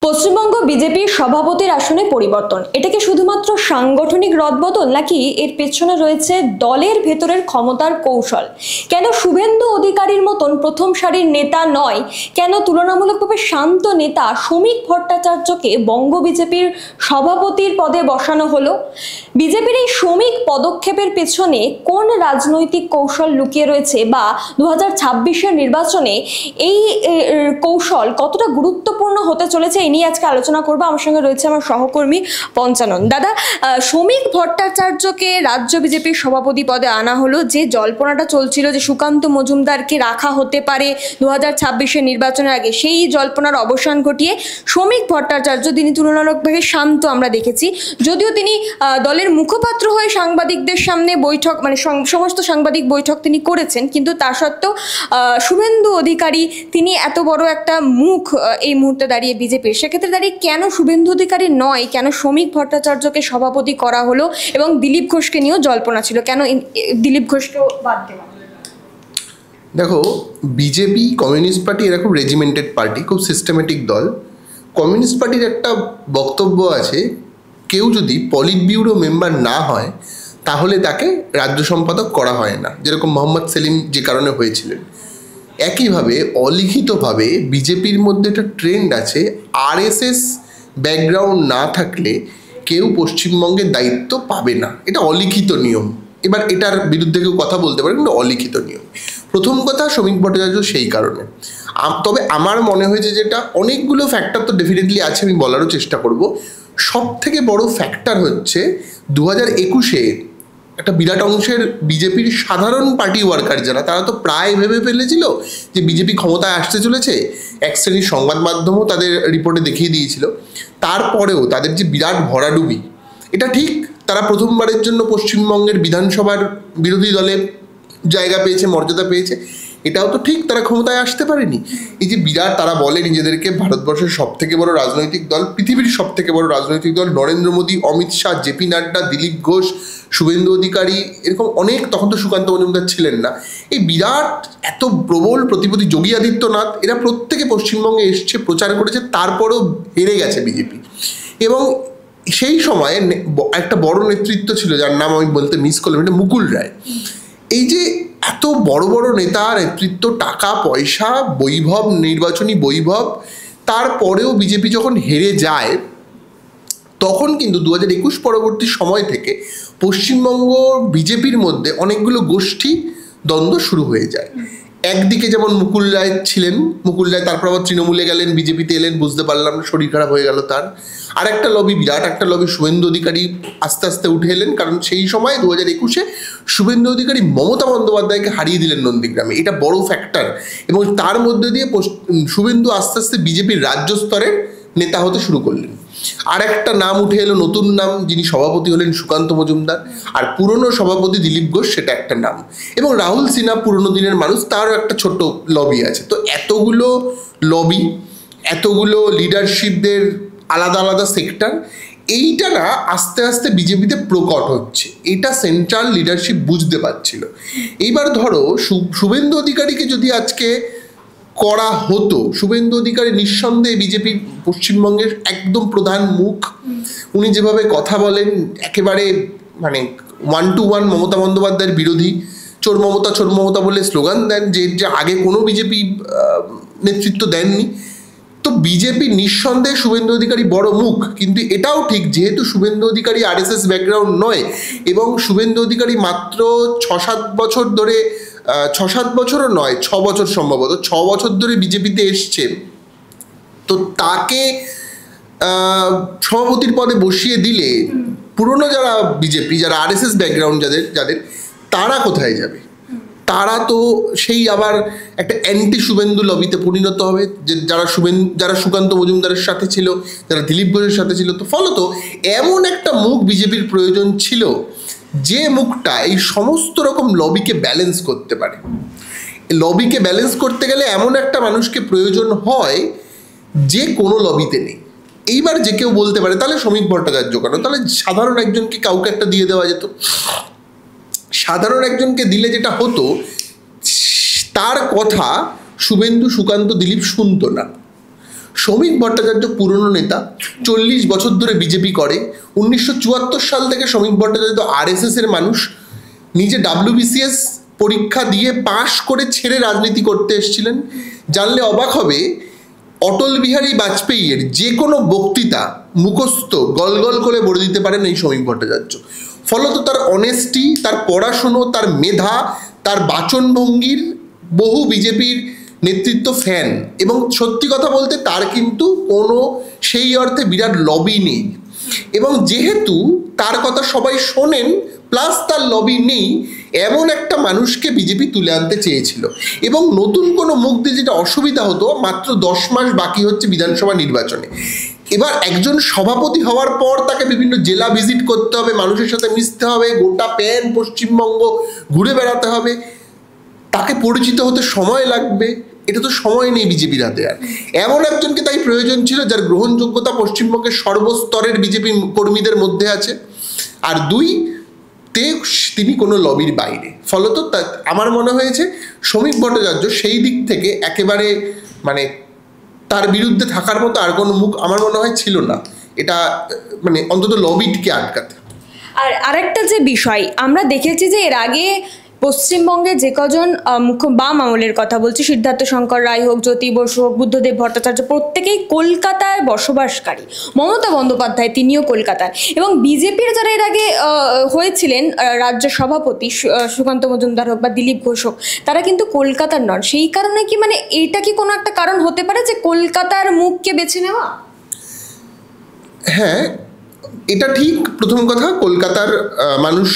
পশ্চিমবঙ্গ বিজেপির সভাপতির আসনে পরিবর্তন, এটা কি শুধুমাত্র সাংগঠনিক রদবদল নাকি এর পেছনে রয়েছে দলের ভেতরের ক্ষমতার কৌশল? কেন শুভেন্দু অধিকারীর মতন প্রথম সারির নেতা নয়, কেন তুলনামূলকভাবে শান্ত নেতা শ্রমিক ভট্টাচার্যকে বঙ্গ বিজেপির সভাপতির পদে বসানো হলো? বিজেপির এই শ্রমিক পদক্ষেপের পেছনে কোন রাজনৈতিক কৌশল লুকিয়ে রয়েছে, বা 2026-এর নির্বাচনে এই কৌশল কতটা গুরুত্বপূর্ণ হতে চলেছে, এই নিয়ে আজকে আলোচনা করবো। আমার সঙ্গে রয়েছে আমার সহকর্মী পঞ্চানন। দাদা, শ্রমিক ভট্টাচার্যকে রাজ্য বিজেপির সভাপতি পদে আনা হলো, যে জল্পনাটা চলছিল যে সুকান্ত মজুমদারকে রাখা হতে পারে 2026-এর নির্বাচনের আগে, সেই জল্পনার অবসান ঘটিয়ে শ্রমিক ভট্টাচার্য, তিনি তুলনামূলকভাবে শান্ত আমরা দেখেছি, যদিও তিনি দলের মুখপাত্র হয়ে সাংবাদিকদের সামনে বৈঠক, মানে সমস্ত সাংবাদিক বৈঠক তিনি করেছেন, কিন্তু তা সত্ত্বেও শুভেন্দু অধিকারী তিনি এত বড় একটা মুখ এই মুহূর্তে দাঁড়িয়ে বিজেপির, সেক্ষেত্রে দাঁড়িয়ে কেন শুভেন্দু অধিকারী নয়, কেন শ্রমিক ভট্টাচার্যকে সভাপতি করা হলো? এবং দিলীপ ঘোষকে নিয়েও জল্পনা ছিল, কেন দিলীপ ঘোষকেও বাদ দেওয়া? দেখো, বিজেপি কমিউনিস্ট পার্টি এরকম রেজিমেন্টেড পার্টি, খুব সিস্টেমেটিক দল। কমিউনিস্ট পার্টির একটা বক্তব্য আছে, কেউ যদি পলিট ব্যুরো মেম্বার না হয় তাহলে তাকে রাজ্য সম্পাদক করা হয় না, যেরকম মোহাম্মদ সেলিম যে কারণে হয়েছিলেন। একইভাবে অলিখিতভাবে বিজেপির মধ্যে একটা ট্রেন্ড আছে, আরএসএস ব্যাকগ্রাউন্ড না থাকলে কেউ পশ্চিমবঙ্গের দায়িত্ব পাবে না, এটা অলিখিত নিয়ম। এবার এটার বিরুদ্ধে কেউ কথা বলতে পারে, কিন্তু অলিখিত নিয়ম। প্রথম কথা, শ্রমিক ভট্টাচার্য সেই কারণে। তবে আমার মনে হয়েছে যেটা, অনেকগুলো ফ্যাক্টর তো ডেফিনেটলি আছে, আমি বলারও চেষ্টা করব। সব থেকে বড় ফ্যাক্টর হচ্ছে 2021-এ একটা বিরাট অংশের বিজেপির সাধারণ পার্টি ওয়ার্কার যারা, তারা তো প্রায় ভেবে ফেলেছিল যে বিজেপি ক্ষমতায় আসতে চলেছে। এক শ্রেণীর সংবাদ মাধ্যমও তাদের রিপোর্টে দেখিয়ে দিয়েছিল। তারপরেও তাদের যে বিরাট ভরাডুবি, এটা ঠিক, তারা প্রথমবারের জন্য পশ্চিমবঙ্গের বিধানসভার বিরোধী দলে জায়গা পেয়েছে, মর্যাদা পেয়েছে, এটাও তো ঠিক, তারা ক্ষমতায় আসতে পারেনি। এই যে বিরাট, তারা বলে নিজেদেরকে ভারতবর্ষের সব থেকে বড় রাজনৈতিক দল, পৃথিবীর সব থেকে বড় রাজনৈতিক দল, নরেন্দ্র মোদী, অমিত শাহ, জেপি নাড্ডা, দিলীপ ঘোষ, শুভেন্দু অধিকারী, এরকম অনেক, তখন তো সুকান্ত মজুমদার ছিলেন না, এই বিরাট এত প্রবল প্রতিপত্তি, যোগী আদিত্যনাথ, এরা প্রত্যেকে পশ্চিমবঙ্গে এসছে, প্রচার করেছে, তারপরেও হেরে গেছে বিজেপি। এবং সেই সময়ে একটা বড় নেতৃত্ব ছিল, যার নাম আমি বলতে মিস করলাম, এটা মুকুল রায়। এই যে এত বড় বড় নেতা, নেতৃত্ব, টাকা পয়সা, বৈভব, নির্বাচনী বৈভব, তারপরেও বিজেপি যখন হেরে যায়, তখন কিন্তু 2021 পরবর্তী সময় থেকে পশ্চিমবঙ্গ বিজেপির মধ্যে অনেকগুলো গোষ্ঠী দ্বন্দ্ব শুরু হয়ে যায়। একদিকে যেমন মুকুল রায় ছিলেন, মুকুল রায় তারপর আবার তৃণমূলে গেলেন, বিজেপিতে এলেন, বুঝতে পারলাম শরীর খারাপ হয়ে গেল তার। আর একটা লবি, বিরাট একটা লবি, শুভেন্দু অধিকারী আস্তে আস্তে উঠে এলেন, কারণ সেই সময় 2021-এ শুভেন্দু অধিকারী মমতা বন্দ্যোপাধ্যায়কে হারিয়ে দিলেন নন্দীগ্রামে, এটা বড় ফ্যাক্টর। এবং তার মধ্যে দিয়ে শুভেন্দু আস্তে আস্তে বিজেপির রাজ্য স্তরের নেতা হতে শুরু করলেন। আর একটা নাম উঠে এলো, নতুন নাম, যিনি সভাপতি হলেন সুকান্ত মজুমদার, আর পুরনো সভাপতি দিলীপ ঘোষ, সেটা একটা নাম। এবং রাহুল সিনহা পুরনো দিনের মানুষ, তারও একটা ছোট লবি আছে। তো এতগুলো লবি, এতগুলো লিডারশিপদের আলাদা আলাদা সেক্টর, এইটা না আস্তে আস্তে বিজেপিতে প্রকট হচ্ছে, এটা সেন্ট্রাল লিডারশিপ বুঝতে পারছিল। এইবার ধরো, শুভেন্দু অধিকারীকে যদি আজকে করা হতো, শুভেন্দু অধিকারী নিঃসন্দেহে বিজেপির পশ্চিমবঙ্গের একদম প্রধান মুখ। উনি যেভাবে কথা বলেন, একেবারে মানে 1 to 1 মমতা বন্দ্যোপাধ্যায়ের বিরোধী, চোর মমতা বলে স্লোগান দেন, যে আগে কোনো বিজেপি নেতৃত্ব দেননি। তো বিজেপি নিঃসন্দেহে শুভেন্দু অধিকারী বড় মুখ, কিন্তু এটাও ঠিক, যেহেতু শুভেন্দু অধিকারী আরএসএস ব্যাকগ্রাউন্ড নয়, এবং শুভেন্দু অধিকারী মাত্র 6-7 বছর ধরে, 6-7 বছরও নয়, 6 বছর সম্ভবত, 6 বছর ধরে বিজেপিতে এসছে, তো তাকে সভাপতির পদে বসিয়ে দিলে পুরনো যারা বিজেপি, যারা আরএসএস ব্যাকগ্রাউন্ড যাদের তারা কোথায় যাবে? তারা তো সেই আবার একটা অ্যান্টি শুভেন্দু লবিতে পরিণত হবে, যে যারা সুকান্ত মজুমদারের সাথে ছিল, যারা দিলীপ ঘোষের সাথে ছিল। তো ফলত এমন একটা মুখ বিজেপির প্রয়োজন ছিল, যে মুখটা এই সমস্ত রকম লবিকে ব্যালেন্স করতে পারে। লবিকে ব্যালেন্স করতে গেলে এমন একটা মানুষকে প্রয়োজন হয় যে কোনো লবিতে নেই। এইবার যে কেউ বলতে পারে, তাহলে শ্রমিক ভট্টাচার্য কেন? তাহলে সাধারণ একজনকে, কাউকে একটা দিয়ে দেওয়া যেত। সাধারণ একজনকে দিলে যেটা হতো, তার কথা শুভেন্দু, সুকান্ত, দিলীপ শুনতো না। শ্রমিক ভট্টাচার্য পুরনো নেতা, 40 বছর ধরে বিজেপি করে। 1974 সাল থেকে শ্রমিক ভট্টাচার্য RSS এর মানুষ, নিজে WBCS পরীক্ষা দিয়ে পাশ করে ছেড়ে রাজনীতি করতে এসেছিলেন। জানলে অবাক হবে, অটল বিহারী বাজপেয়ীর যে কোনো বক্তৃতা মুখস্থ গল করে বলে দিতে পারেন এই শ্রমিক ভট্টাচার্য। ফলত তার অনেস্টি, তার পড়াশুনো, তার মেধা, তার বাচনভঙ্গির বহু বিজেপির নেতৃত্ব ফ্যান। এবং সত্যি কথা বলতে তার কিন্তু কোনো সেই অর্থে বিরাট লবি নেই। এবং যেহেতু তার কথা সবাই শোনেন প্লাস তার লবি নেই, এমন একটা মানুষকে বিজেপি তুলে আনতে চেয়েছিল। এবং নতুন কোনো মুখ দিয়ে যেটা অসুবিধা হতো, মাত্র 10 মাস বাকি হচ্ছে বিধানসভা নির্বাচনে। এবার একজন সভাপতি হওয়ার পর তাকে বিভিন্ন জেলা ভিজিট করতে হবে, মানুষের সাথে মিশতে হবে, গোটা পশ্চিমবঙ্গ ঘুরে বেড়াতে হবে, তাকে পরিচিত হতে সময় লাগবে। এটা তো সময় নেই বিজেপির হাতে। আর এমন একজনকে তাই প্রয়োজন ছিল যার গ্রহণযোগ্যতা পশ্চিমবঙ্গের সর্বস্তরের বিজেপি কর্মীদের মধ্যে আছে। আর 2, তিনি কোনো লবির বাইরে। ফলত আমার মনে হয়েছে শ্রমিক ভট্টাচার্য সেই দিক থেকে একেবারে মানে তার বিরুদ্ধে থাকার মতো আর কোনো মুখ আমার মনে হয় ছিল না, এটা মানে অন্তত লবিটকে আটকাতে। আর আরেকটা যে বিষয় আমরা দেখেছি যে এর আগে পশ্চিমবঙ্গে যে কজন বাম আমলের কথা বলছি, সিদ্ধার্থ শঙ্কর রায় হোক, জ্যোতি বসু হোক, বুদ্ধদেব ভট্টাচার্য, প্রত্যেকেই কলকাতায় বসবাসকারী। মমতা বন্দ্যোপাধ্যায় তিনিও কলকাতার। এবং বিজেপির যারা এর আগে হয়েছিলেন রাজ্য সভাপতি, সুকান্ত মজুমদার হোক বা দিলীপ ঘোষ হোক, তারা কিন্তু কলকাতার নন। সেই কারণে কি মানে এইটা কি কোনো একটা কারণ হতে পারে যে কলকাতার মুখকে বেছে নেওয়া? হ্যাঁ, এটা ঠিক। প্রথম কথা, কলকাতার মানুষ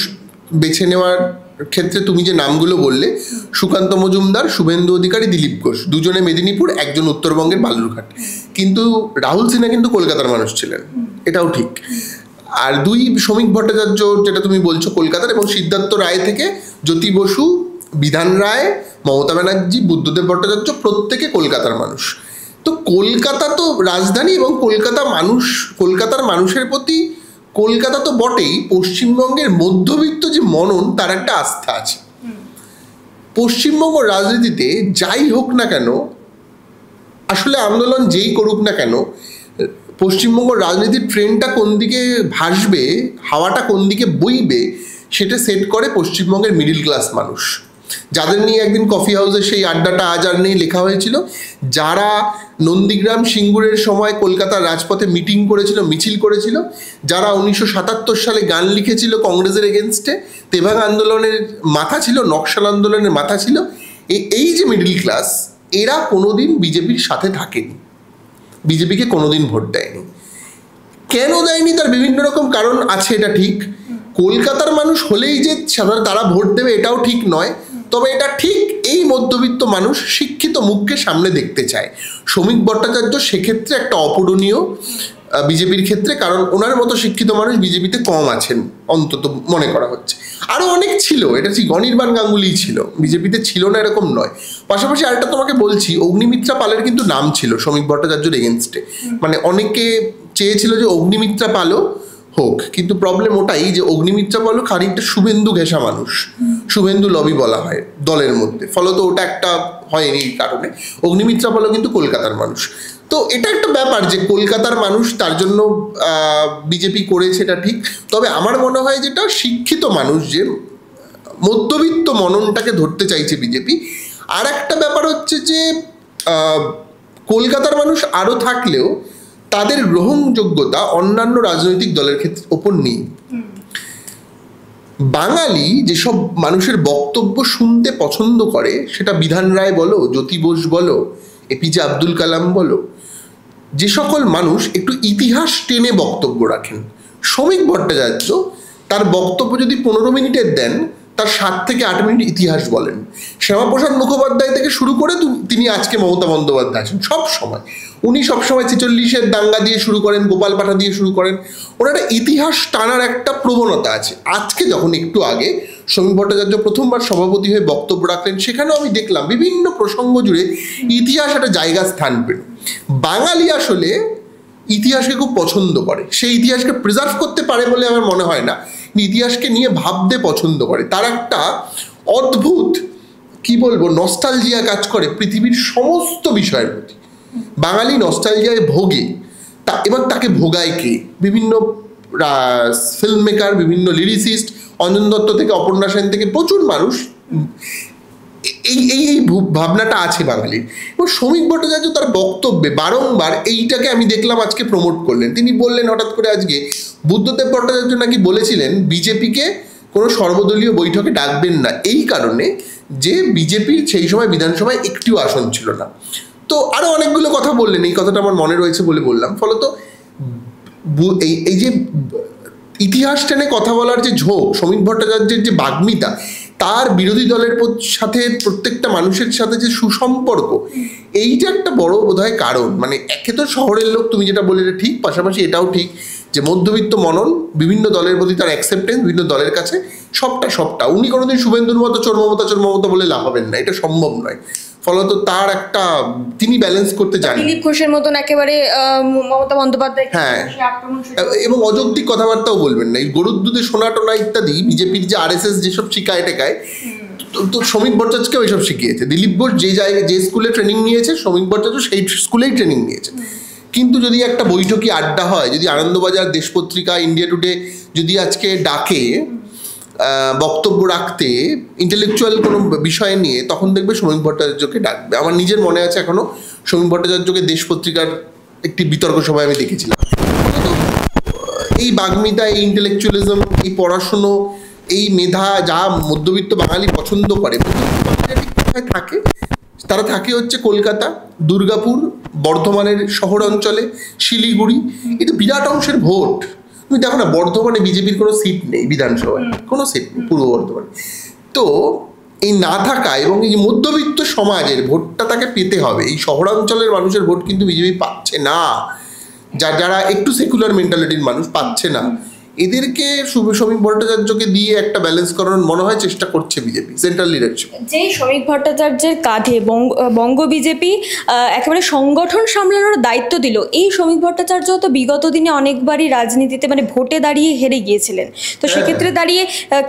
বেছে নেওয়ার ক্ষেত্রে তুমি যে নামগুলো বললে, সুকান্ত মজুমদার, শুভেন্দু অধিকারী, দিলীপ ঘোষ, দুজনে মেদিনীপুর, একজন উত্তরবঙ্গের বালুরঘাট। কিন্তু রাহুল সিনহা কিন্তু কলকাতার মানুষ ছিলেন, এটাও ঠিক। আর 2, শ্রমিক ভট্টাচার্য যেটা তুমি বলছো কলকাতার, এবং সিদ্ধার্থ রায় থেকে জ্যোতি বসু, বিধান রায়, মমতা ব্যানার্জি, বুদ্ধদেব ভট্টাচার্য প্রত্যেকে কলকাতার মানুষ। তো কলকাতা তো রাজধানী, এবং কলকাতার মানুষের প্রতি কলকাতা তো বটেই, পশ্চিমবঙ্গের মধ্যবিত্ত যে মনন তার একটা আস্থা আছে। পশ্চিমবঙ্গ রাজনীতিতে যাই হোক না কেন, আসলে আন্দোলন যেই করুক না কেন, পশ্চিমবঙ্গ রাজনীতির ট্রেনটা কোন দিকে ভাসবে, হাওয়াটা কোন দিকে বইবে, সেটা সেট করে পশ্চিমবঙ্গের মিডিল ক্লাস মানুষ, যাদের নিয়ে একদিন কফি হাউসে সেই আড্ডাটা আজ আর নেই লেখা হয়েছিল, যারা নন্দীগ্রাম সিঙ্গুরের সময় কলকাতার রাজপথে মিটিং করেছিল, মিছিল করেছিল, যারা 1977 সালে গান লিখেছিল কংগ্রেসের এগেনস্টে, তেভাগ আন্দোলনের মাথা ছিল, নকশাল আন্দোলনের মাথা ছিল, এই যে মিডিল ক্লাস, এরা কোনোদিন বিজেপির সাথে থাকেনি, বিজেপিকে কোনোদিন ভোট দেয়নি। কেন দেয়নি তার বিভিন্ন রকম কারণ আছে, এটা ঠিক। কলকাতার মানুষ হলেই যে সাধারণ তারা ভোট দেবে এটাও ঠিক নয়। তবে এটা ঠিক, এই মধ্যবিত্ত মানুষ শিক্ষিত মুখকে সামনে দেখতে চায়। শ্রমিক ভট্টাচার্য সেক্ষেত্রে একটা অপূরণীয় বিজেপির ক্ষেত্রে, কারণ ওনার মতো শিক্ষিত মানুষ বিজেপিতে কম আছেন অন্তত মনে করা হচ্ছে। আরও অনেক ছিল, এটা ঠিক, অনির্বাণ গাঙ্গুলিই ছিল, বিজেপিতে ছিল না এরকম নয়। পাশাপাশি আরেকটা তোমাকে বলছি, অগ্নিমিত্রা পালের কিন্তু নাম ছিল শ্রমিক ভট্টাচার্যের এগেনস্টে। মানে অনেকে চেয়েছিল যে অগ্নিমিত্রা পালও হোক, কিন্তু প্রবলেম ওটাই যে অগ্নিমিত্রা পালও খানিকটা শুভেন্দু ঘেঁষা মানুষ, শুভেন্দু লবি বলা হয় দলের মধ্যে, ফলত ওটা একটা হয়নি। এই কারণে অগ্নিমিত্রা পালও কিন্তু কলকাতার মানুষ। তো এটা একটা ব্যাপার যে কলকাতার মানুষ, তার জন্য বিজেপি করেছে, এটা ঠিক। তবে আমার মনে হয় যেটা শিক্ষিত মানুষ, যে মধ্যবিত্ত মননটাকে ধরতে চাইছে বিজেপি। আর একটা ব্যাপার হচ্ছে যে কলকাতার মানুষ আরও থাকলেও তাদের গ্রহণযোগ্যতা অন্যান্য রাজনৈতিক দলের ক্ষেত্রে ওপর নেই। বাঙালি যেসব মানুষের বক্তব্য শুনতে পছন্দ করে, সেটা বিধান রায় বলো, জ্যোতি বোস বলো, এপিজে আব্দুল কালাম বলো, যে সকল মানুষ একটু ইতিহাস টেনে বক্তব্য রাখেন, শ্রমিক ভট্টাচার্য তার বক্তব্য যদি 15 মিনিটের দেন, তার 7 থেকে 8 মিনিট ইতিহাস বলেন। শ্যামাপ্রসাদ মুখোপাধ্যায় থেকে শুরু করে তিনি আজকে মমতা বন্দ্যোপাধ্যায় আছেন, সব সময় উনি সবসময় 46-এর দাঙ্গা দিয়ে শুরু করেন, গোপাল পাঠা দিয়ে শুরু করেন। ওনার একটা ইতিহাস টানার একটা প্রবণতা আছে। আজকে যখন একটু আগে শ্রমিক ভট্টাচার্য প্রথমবার সভাপতি হয়ে বক্তব্য রাখলেন, সেখানেও আমি দেখলাম বিভিন্ন প্রসঙ্গ জুড়ে ইতিহাস একটা জায়গা স্থান পেল। বাঙালি আসলে ইতিহাসকে খুব পছন্দ করে, সেই ইতিহাসকে প্রিজার্ভ করতে পারে বলে আমার মনে হয় না, ইতিহাসকে নিয়ে ভাবতে পছন্দ করে। তার একটা অদ্ভুত কি বলবো নস্টালজিয়া কাজ করে পৃথিবীর সমস্ত বিষয়ের প্রতি। বাঙালি নস্টালজিয়ায় ভোগে, এবার তাকে ভোগায় কে? বিভিন্ন ফিল্ম মেকার, বিভিন্ন লিরিসিস্ট, অঞ্জন দত্ত থেকে অপর্ণা সেন থেকে প্রচুর মানুষ, এই ভাবনাটা আছে বাঙালির। এবং শ্রমিক ভট্টাচার্য তার বক্তব্যে বারংবার এইটাকে আমি দেখলাম আজকে প্রমোট করলেন। তিনি বললেন হঠাৎ করে আজকে, বুদ্ধদেব ভট্টাচার্য নাকি বলেছিলেন বিজেপিকে কোনো সর্বদলীয় বৈঠকে ডাকবেন না, এই কারণে যে বিজেপির সেই সময় বিধানসভায় একটিও আসন ছিল না। তো আরো অনেকগুলো কথা বললেন, এই কথাটা আমার মনে রয়েছে বলে বললাম। ফলত এই যে ইতিহাস টেনে কথা বলার যে ঝোঁক, শ্রমিক ভট্টাচার্যের যে বাগ্মিতা, তার বিরোধী দলের সাথে প্রত্যেকটা মানুষের সাথে যে সুসম্পর্ক, এইটা একটা বড় বোধহয় কারণ। মানে একে তো শহরের লোক, তুমি যেটা বললে ঠিক, পাশাপাশি এটাও ঠিক যে মধ্যবিত্ত মনন, বিভিন্ন দলের প্রতি তার অ্যাকসেপ্টেন্স, বিভিন্ন দলের কাছে সবটা উনি কোনোদিন শুভেন্দুর মতো চোর মমতা বলে লাভ হবেন না, এটা সম্ভব নয়। ফলত তার একটা, তিনি ব্যালেন্স করতে জানেন। দিলীপ ঘোষের মতন একেবারে মমতা বন্দ্যোপাধ্যায়, হ্যাঁ, এবং অযৌক্তিক কথাবার্তাও বলবেন না। এই গরুর দুধে সোনা টোনা ইত্যাদি বিজেপির যে RSS যেসব শিখায় টেকায়, তো শ্রমিক ভট্টাচার্যকেও এইসব শিখিয়েছে। দিলীপ ঘোষ যে জায়গায় যে স্কুলে ট্রেনিং নিয়েছে, শ্রমিক ভট্টাচার্য সেই স্কুলেই ট্রেনিং নিয়েছে। কিন্তু যদি একটা বৈঠকি আড্ডা হয়, যদি আনন্দবাজার, দেশপত্রিকা, ইন্ডিয়া টুডে যদি আজকে ডাকে বক্তব্য রাখতে ইন্টেলেকচুয়াল কোনো বিষয় নিয়ে, তখন দেখবে শ্রমিক ভট্টাচার্যকে ডাকবে। আমার নিজের মনে আছে এখনো, শ্রমিক ভট্টাচার্যকে দেশ পত্রিকার একটি বিতর্ক সভায় আমি দেখেছিলাম। এই বাগ্মিতা, এই ইন্টেলেকচুয়ালিজম, এই পড়াশুনো, এই মেধা যা মধ্যবিত্ত বাঙালি পছন্দ করে, কোথায় থাকে? তারা থাকে হচ্ছে কলকাতা, দুর্গাপুর, বর্ধমানের শহর অঞ্চলে, শিলিগুড়ি। এটা বিরাট অংশের ভোট। তুমি দেখো না, বর্ধমানে বিজেপির কোনো সিট নেই, বিধানসভায় কোনো সিট নেই পূর্ব বর্ধমানে। তো এই না থাকা এবং এই যে মধ্যবিত্ত সমাজের ভোটটা তাকে পেতে হবে, এই শহরাঞ্চলের মানুষের ভোট কিন্তু বিজেপি পাচ্ছে না। যারা একটু সেকুলার মেন্টালিটির মানুষ পাচ্ছে না, এদেরকে শ্রমিক ভট্টাচার্যকে দিয়ে একটা ব্যালেন্স করানোর মনে হয় চেষ্টা করছে বিজেপি সেন্ট্রাল লিডারশিপ। যেই শ্রমিক ভট্টাচার্যের কাঁধে বঙ্গ বিজেপি একেবারে সংগঠন সামলানোর দায়িত্ব দিল, এই শ্রমিক ভট্টাচার্য তো বিগত দিনে অনেকবারই রাজনীতিতে মানে ভোটে দাঁড়িয়ে হেরে গিয়েছিলেন। তো সেক্ষেত্রে দাঁড়িয়ে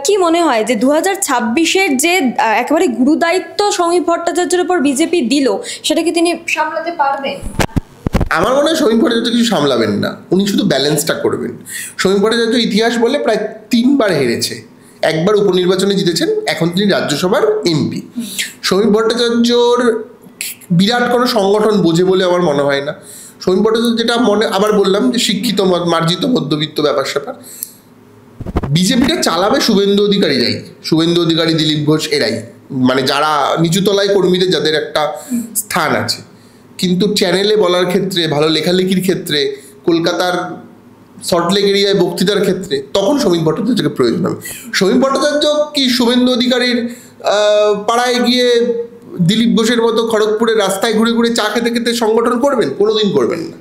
কি মনে হয় যে 2026-এর যে একেবারে গুরুদায়িত্ব শ্রমিক ভট্টাচার্যের উপর বিজেপি দিল, সেটা কি তিনি সামলাতে পারবেন? আমার মনে হয় শ্রমিক ভট্টাচার্য কিছু সামলাবেন না, উনি শুধু ব্যালেন্সটা করবেন। শ্রমিক ভট্টাচার্য ইতিহাস বলে প্রায় 3 বার হেরেছে, একবার উপনির্বাচনে জিতেছেন, এখন তিনি রাজ্যসভার MP। শ্রমিক ভট্টাচার্যর বিরাট কোনো সংগঠন বোঝে বলে আমার মনে হয় না। শ্রমিক ভট্টাচার্য যেটা মনে, আবার বললাম যে শিক্ষিত মার্জিত মধ্যবিত্ত ব্যাপার স্যাপার, বিজেপিটা চালাবে শুভেন্দু অধিকারীরাই, শুভেন্দু অধিকারী, দিলীপ ঘোষ, এরাই, মানে যারা নিচুতলায় কর্মীদের যাদের একটা স্থান আছে। কিন্তু চ্যানেলে বলার ক্ষেত্রে, ভালো লেখালেখির ক্ষেত্রে, কলকাতার সল্টলেক এরিয়ায় বক্তৃতার ক্ষেত্রে, তখন শ্রমিক ভট্টাচার্যকে প্রয়োজন হবে। শ্রমিক ভট্টাচার্য কি শুভেন্দু অধিকারীর পাড়ায় গিয়ে দিলীপ ঘোষের মতো খড়গপুরের রাস্তায় ঘুরে ঘুরে চা খেতে খেতে সংগঠন করবেন? কোনোদিন করবেন না।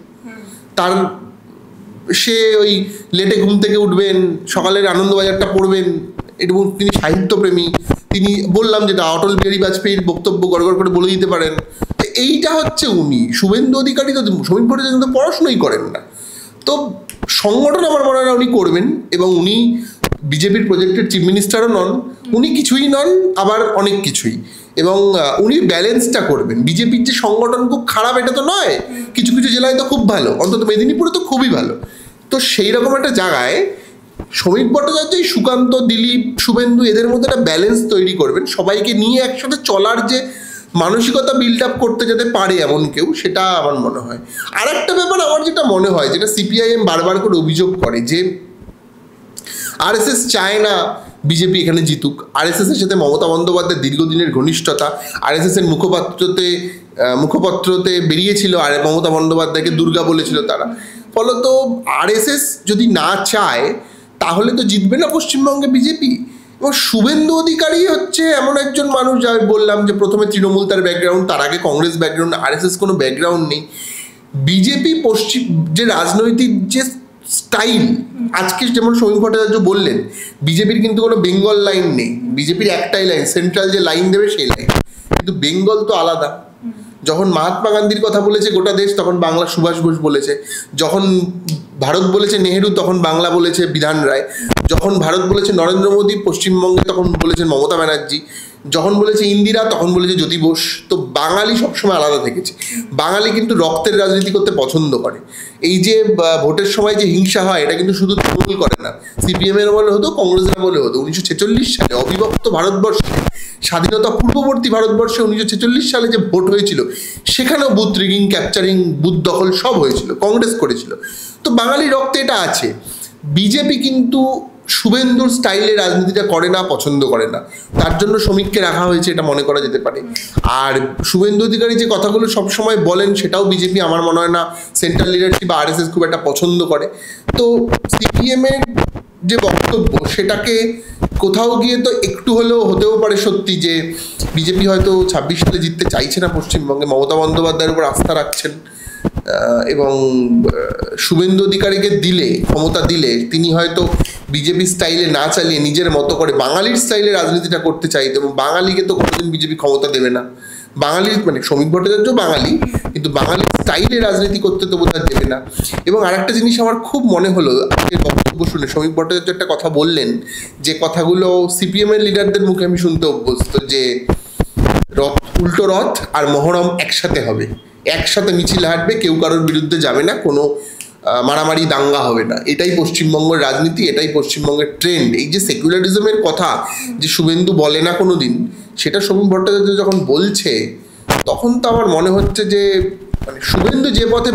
তার সে ওই লেটে ঘুম থেকে উঠবেন, সকালের আনন্দবাজারটা পড়বেন, এবং তিনি সাহিত্যপ্রেমী, তিনি বললাম যেটা অটল বিহারী বাজপেয়ীর বক্তব্য গড়গড় করে বলে দিতে পারেন। এইটা হচ্ছে উনি। শুভেন্দু অধিকারী তো, শ্রমিক ভট্টাচার্য তো পড়াশুনোই করেন না। তো সংগঠন আমার মনে হয় উনি করবেন, এবং উনি বিজেপির প্রজেক্টের চিফ মিনিস্টারও নন, উনি কিছুই নন, আবার অনেক কিছুই, এবং উনি ব্যালেন্সটা করবেন। বিজেপির যে সংগঠন খুব খারাপ এটা তো নয়, কিছু কিছু জেলায় তো খুব ভালো, অন্তত মেদিনীপুরে তো খুবই ভালো। তো সেই রকম একটা জায়গায় শ্রমিক ভট্টাচার্য, সুকান্ত, দিলীপ, শুভেন্দু, এদের মধ্যে একটা ব্যালেন্স তৈরি করবেন, সবাইকে নিয়ে একসাথে চলার যে মানসিকতা বিল্ড আপ করতে যেতে পারে এমন কেউ, সেটা আমার মনে হয়। আর একটা ব্যাপার আমার যেটা মনে হয়, যেটা CPIM বারবার করে অভিযোগ করে, যে RSS চায় না বিজেপি এখানে জিতুক। RSS এর সাথে মমতা বন্দ্যোপাধ্যায়ের দীর্ঘদিনের ঘনিষ্ঠতা, RSS এর মুখপত্রতে বেরিয়েছিল, আর মমতা বন্দ্যোপাধ্যায়কে দুর্গা বলেছিল তারা। ফলত RSS যদি না চায়, তাহলে তো জিতবে না পশ্চিমবঙ্গে বিজেপি। এবং শুভেন্দু অধিকারী হচ্ছে এমন একজন মানুষ, যা বললাম যে প্রথমে তৃণমূল তার ব্যাকগ্রাউন্ড, তার আগে কংগ্রেস ব্যাকগ্রাউন্ড, RSS কোনো ব্যাকগ্রাউন্ড নেই। বিজেপি পশ্চিম যে রাজনৈতিক যে স্টাইল, আজকে যেমন শ্রমিক ভট্টাচার্য বললেন, বিজেপির কিন্তু কোনো বেঙ্গল লাইন নেই, বিজেপির একটাই লাইন, সেন্ট্রাল যে লাইন দেবে সেই লাইন। কিন্তু বেঙ্গল তো আলাদা। যখন মহাত্মা গান্ধীর কথা বলেছে গোটা দেশ, তখন বাংলা সুভাষ ঘোষ বলেছে। যখন ভারত বলেছে নেহেরু, তখন বাংলা বলেছে বিধান রায়। যখন ভারত বলেছে নরেন্দ্র মোদী পশ্চিমবঙ্গে, তখন বলেছেন মমতা ব্যানার্জি। যখন বলেছে ইন্দিরা, তখন বলেছে জ্যোতি বোস। তো বাঙালি সবসময় আলাদা থেকেছে। বাঙালি কিন্তু রক্তের রাজনীতি করতে পছন্দ করে। এই যে ভোটের সময় যে হিংসা হয়, এটা কিন্তু শুধু তৃণমূল করে না, সিপিএম এর বলে হতো, কংগ্রেসের বলে হতো। 1946 সালে অবিভক্ত ভারতবর্ষে, স্বাধীনতা পূর্ববর্তী ভারতবর্ষে 1946 সালে যে ভোট হয়েছিল, সেখানেও বুথ রিগিং, ক্যাপচারিং, বুথ দখল সব হয়েছিল, কংগ্রেস করেছিল। তো বাঙালি রক্তে এটা আছে। বিজেপি কিন্তু শুভেন্দুর স্টাইলে রাজনীতিটা করে না, পছন্দ করে না, তার জন্য শ্রমিককে রাখা হয়েছে, এটা মনে করা যেতে পারে। আর শুভেন্দু অধিকারী যে কথাগুলো সবসময় বলেন, সেটাও বিজেপি আমার মনে হয় না সেন্ট্রাল লিডারশিপ বা আরএসএস খুব একটা পছন্দ করে। তো সিপিএম এর যে বক্তব্য, সেটাকে কোথাও গিয়ে তো একটু হলেও হতেও পারে সত্যি যে বিজেপি হয়তো 26 সালে জিততে চাইছে না পশ্চিমবঙ্গে, মমতা বন্দ্যোপাধ্যায়ের উপর আস্থা রাখছেন, এবং শুভেন্দু অধিকারীকে দিলে, ক্ষমতা দিলে, তিনি হয়তো বিজেপি স্টাইলে না চালিয়ে নিজের মতো করে বাঙালির স্টাইলে রাজনীতিটা করতে চাইতো, এবং বাঙালিকে তো কোনোদিন বিজেপি ক্ষমতা দেবে না। বাঙালির মানে শ্রমিক ভট্টাচার্য বাঙালি, কিন্তু বাঙালির স্টাইলে রাজনীতি করতে তো বোধহয় দেবে না। এবং আরেকটা জিনিস আমার খুব মনে হলো আজকের বক্তব্য শুনে, শ্রমিক ভট্টাচার্য একটা কথা বললেন, যে কথাগুলো সিপিএম এর লিডারদের মুখে আমি শুনতে অভ্যস্ত, যে রথ, উল্টো রথ আর মহরম একসাথে হবে, একসাথে মিছিল হাঁটবে, কেউ কারোর বিরুদ্ধে যাবে না, কোনো মারামারি দাঙ্গা হবে না। এটাই পশ্চিমবঙ্গের রাজনীতি, এটাই পশ্চিমবঙ্গের ট্রেন্ড। এই যে সেকুলারিজমের কথা যে শুভেন্দু বলে না কোনো দিন, সেটা শ্রমিক ভট্টাচার্য যখন বলছে, তখন তো আমার মনে হচ্ছে যে মানে শুভেন্দু যে পথে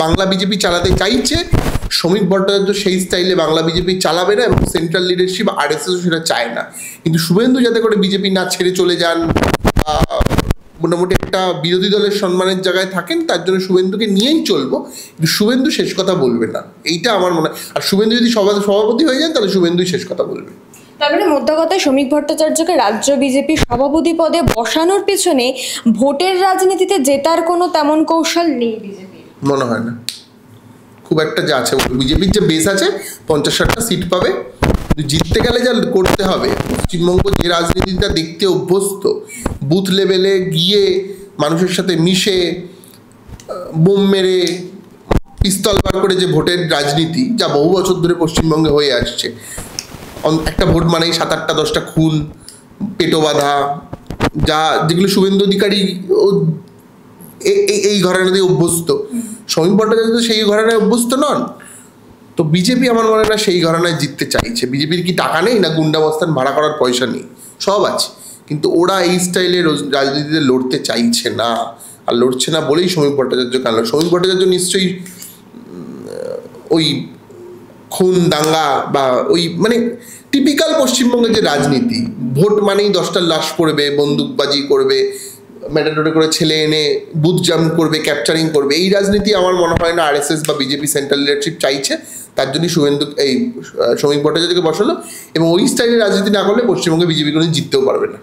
বাংলা বিজেপি চালাতে চাইছে, শ্রমিক ভট্টাচার্য সেই স্টাইলে বাংলা বিজেপি চালাবে না, এবং সেন্ট্রাল লিডারশিপ আরএসএস সেটা চায় না। কিন্তু শুভেন্দু যাতে করে বিজেপি না ছেড়ে চলে যান, মোটামুটি একটা বিরোধী দলের সম্মানের জায়গায় থাকেন, তার জন্য শুভেন্দুকে নিয়েই চলবো, কিন্তু শুভেন্দু শেষ কথা বলবে না, এইটা আমার মনে হয়। আর শুভেন্দু যদি সভাপতি হয়ে যান, তাহলে শুভেন্দুই শেষ কথা বলবে। তার মানে মোদ্দা কথায় শ্রমিক ভট্টাচার্যকে রাজ্য বিজেপি সভাপতি পদে বসানোর পেছনে ভোটের রাজনীতিতে জেতার কোনো তেমন কৌশল নেই বিজেপির, মনে হয় না খুব একটা যে আছে। বিজেপির যে বেস আছে, 50-60টা সিট পাবে, কিন্তু জিততে গেলে যা করতে হবে, পশ্চিমবঙ্গ যে রাজনীতিটা দেখতে অভ্যস্ত, বুথ লেভেলে গিয়ে মানুষের সাথে মিশে, বোম মেরে, পিস্তল বার করে যে ভোটের রাজনীতি, যা বহু বছর ধরে পশ্চিমবঙ্গে হয়ে আসছে, একটা ভোট মানেই 7-8-10টা খুন, পেটো বাঁধা, যেগুলো শুভেন্দু অধিকারী এই ঘরানাতে অভ্যস্ত। শ্রমিক ভট্টাচার্য সেই ঘরানায় অভ্যস্ত নন। তো বিজেপি আমার মনে হয় না সেই ঘরানায় জিততে চাইছে। বিজেপির কি টাকা নেই, না গুন্ডামস্তান ভাড়া করার পয়সা নেই? সব আছে, কিন্তু ওরা এই স্টাইলে রাজনীতিতে লড়তে চাইছে না। আর লড়ছে না বলেই শ্রমিক ভট্টাচার্য কারণ, শ্রমিক ভট্টাচার্য নিশ্চয়ই ওই খুন, দাঙ্গা বা ওই মানে টিপিক্যাল পশ্চিমবঙ্গের যে রাজনীতি, ভোট মানেই 10টা লাশ পড়বে, বন্দুকবাজি করবে, ম্যাটাডোরে করে ছেলে এনে বুথ জাম করবে, ক্যাপচারিং করবে, এই রাজনীতি আমার মনে হয় না আরএসএস বা বিজেপি সেন্ট্রাল লিডারশিপ চাইছে। তার জন্যই শ্রমিক ভট্টাচার্যকে বসালো, এবং ওই স্টাইলের রাজনীতি না করলে পশ্চিমবঙ্গে বিজেপি কোনো জিততেও পারবে না।